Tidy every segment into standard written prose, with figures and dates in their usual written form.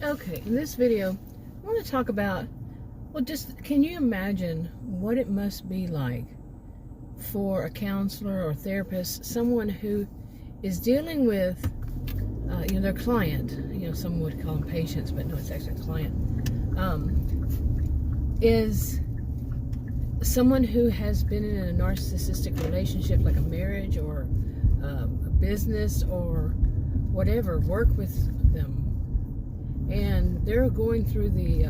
Okay, in this video, I want to talk about, well, just can you imagine what it must be like for a counselor or therapist, someone who is dealing with, their client, some would call them patients, but no, it's actually a client, is someone who has been in a narcissistic relationship, like a marriage or a business or whatever, work with them. And they're going through the,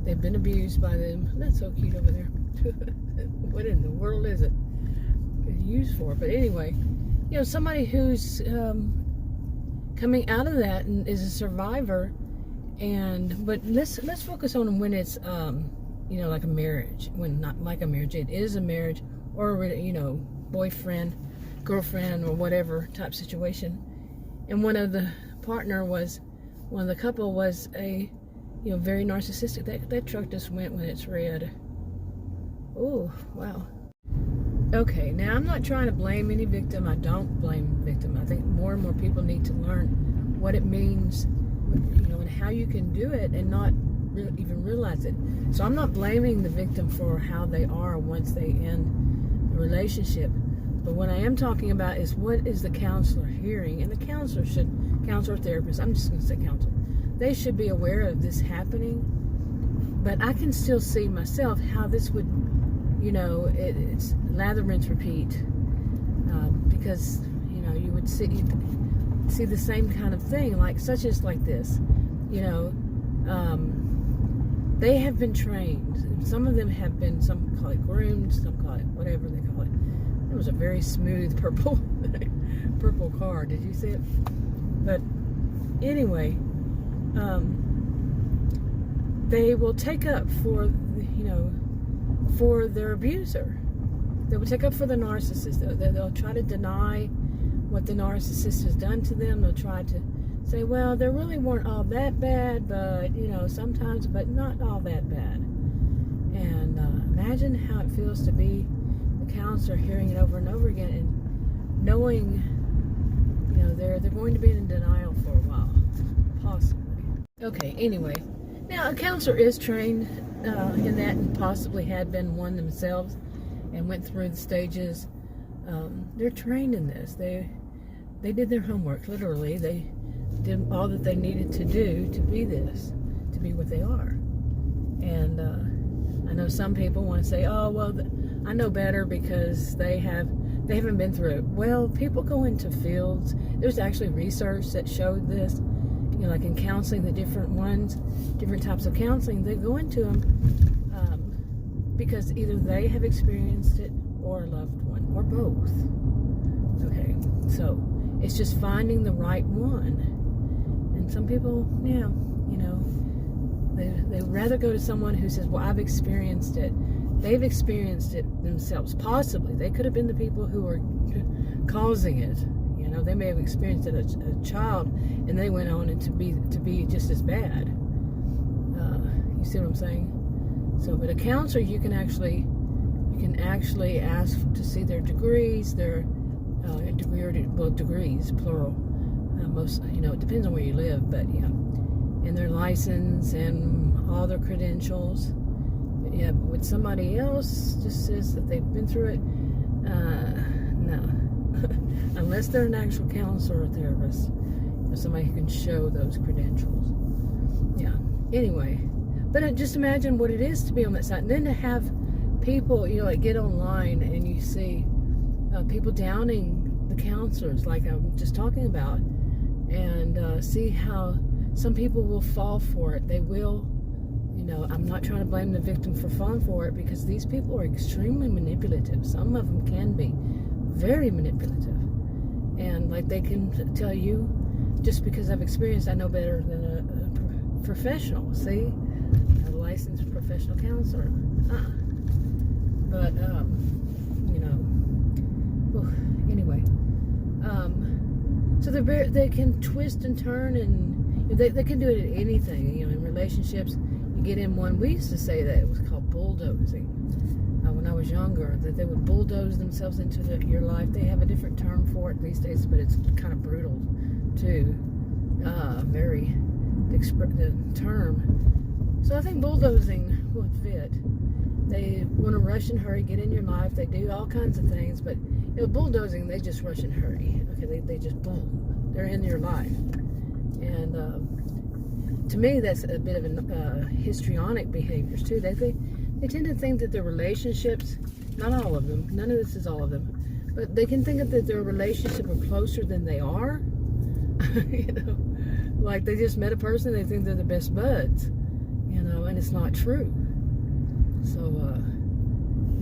they've been abused by them. That's so cute over there. What in the world is it used for? But anyway, somebody who's coming out of that and is a survivor. But let's focus on when it's, like a marriage. When not like a marriage, it is a marriage, or boyfriend, girlfriend, or whatever type situation. And one of the couple was a very narcissistic. That truck just went when it's red. Oh, wow. Okay, now I'm not trying to blame any victim. I don't blame victim. I think more and more people need to learn what it means, and how you can do it and not even realize it. So I'm not blaming the victim for how they are once they end the relationship. But what I am talking about is, what is the counselor hearing? And the counselor or therapist, I'm just going to say counselor, they should be aware of this happening. But I can still see myself how this would, it's lather, rinse, repeat. Because, you would see the same kind of thing, such as this. They have been trained. Some of them have been, some call it groomed, some call it whatever they call it. It was a very smooth purple car. Did you see it? But anyway, they will take up for for their abuser. They will take up for the narcissist. They'll try to deny what the narcissist has done to them. They'll try to say, well, they really weren't all that bad, but sometimes, but not all that bad. And imagine how it feels to be the counselor, hearing it over and over again, and knowing they're going to be in denial for a while, possibly. Okay, anyway, now a counselor is trained in that, and possibly had been one themselves and went through the stages. They're trained in this. They did their homework, literally. They did all that they needed to do to be this, to be what they are. And I know some people want to say, oh, well, I know better because they haven't been through it. Well, people go into fields. There's actually research that showed this, like in counseling, the different types of counseling, they go into them because either they have experienced it or a loved one, or both. Okay, so it's just finding the right one. And some people, they'd rather go to someone who says, well, I've experienced it. They've experienced it themselves. Possibly. They could have been the people who were causing it. They may have experienced it as a child, and they went on to be just as bad. You see what I'm saying? So, but a counselor, you can actually ask to see their degrees, their degrees, plural. Most, it depends on where you live, but yeah, and their license and all their credentials. But yeah, but with somebody else just says that they've been through it, no. Unless they're an actual counselor or therapist, or somebody who can show those credentials. Yeah. Anyway, but just imagine what it is to be on that side, and then to have people, get online and you see people downing the counselors, like I'm just talking about, and see how some people will fall for it. They will, I'm not trying to blame the victim for falling for it, because these people are extremely manipulative. Some of them can be very manipulative, and they can tell you, just because I've experienced, I know better than a professional. See, a licensed professional counselor. But anyway, so they can twist and turn, and they can do it at anything. In relationships, you get in one. We used to say that it was called bulldozing. When I was younger, that they would bulldoze themselves into your life. They have a different term for it these days, but it's kind of brutal too. very the term. So I think bulldozing would fit. They want to rush and hurry, get in your life. They do all kinds of things, but bulldozing, they just rush and hurry. Okay, they just boom, they're in your life. And to me, that's a bit of histrionic behaviors too. They tend to think that their relationships, not all of them, none of this is all of them, but they can think that their relationship are closer than they are. Like they just met a person, they think they're the best buds, and it's not true. So,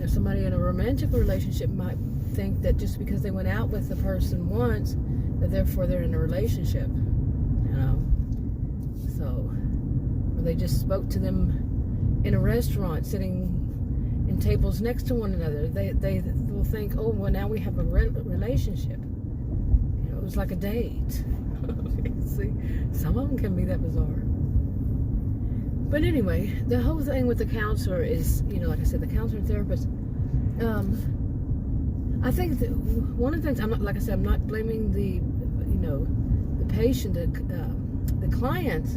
somebody in a romantic relationship might think that just because they went out with the person once, that therefore they're in a relationship, So, or they just spoke to them in a restaurant, sitting in tables next to one another. They will think, oh, well, now we have a relationship. It was like a date. See, some of them can be that bizarre. But anyway, the whole thing with the counselor is, like I said, the counselor and therapist. I think that one of the things, I'm not blaming the patient, the client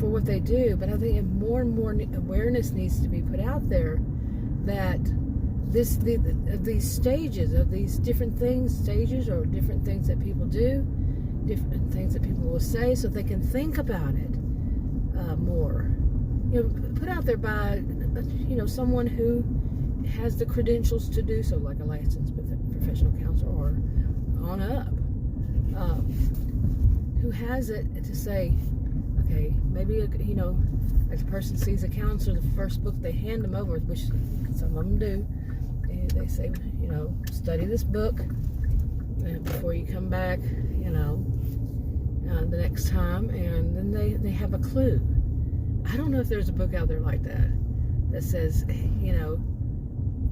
for what they do, but I think more and more awareness needs to be put out there that these stages of these different things, stages or different things that people do, different things that people will say, so they can think about it more. Put out there by, someone who has the credentials to do so, like a licensed professional counselor or on up, who has it to say, okay, maybe, like a person sees a counselor, the first book they hand them over, which some of them do, and they say, study this book before you come back, the next time, and then they have a clue. I don't know if there's a book out there like that says,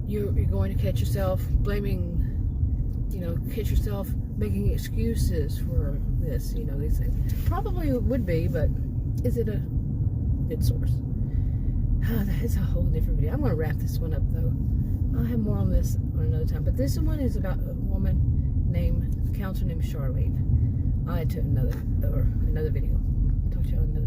you're going to catch yourself blaming, catch yourself making excuses for this, these things. Probably would be, but is it a good source? That's a whole different video. I'm going to wrap this one up, though. I'll have more on this on another time. But this one is about a counselor named Charlene. I'll add to another video. Talk to you on another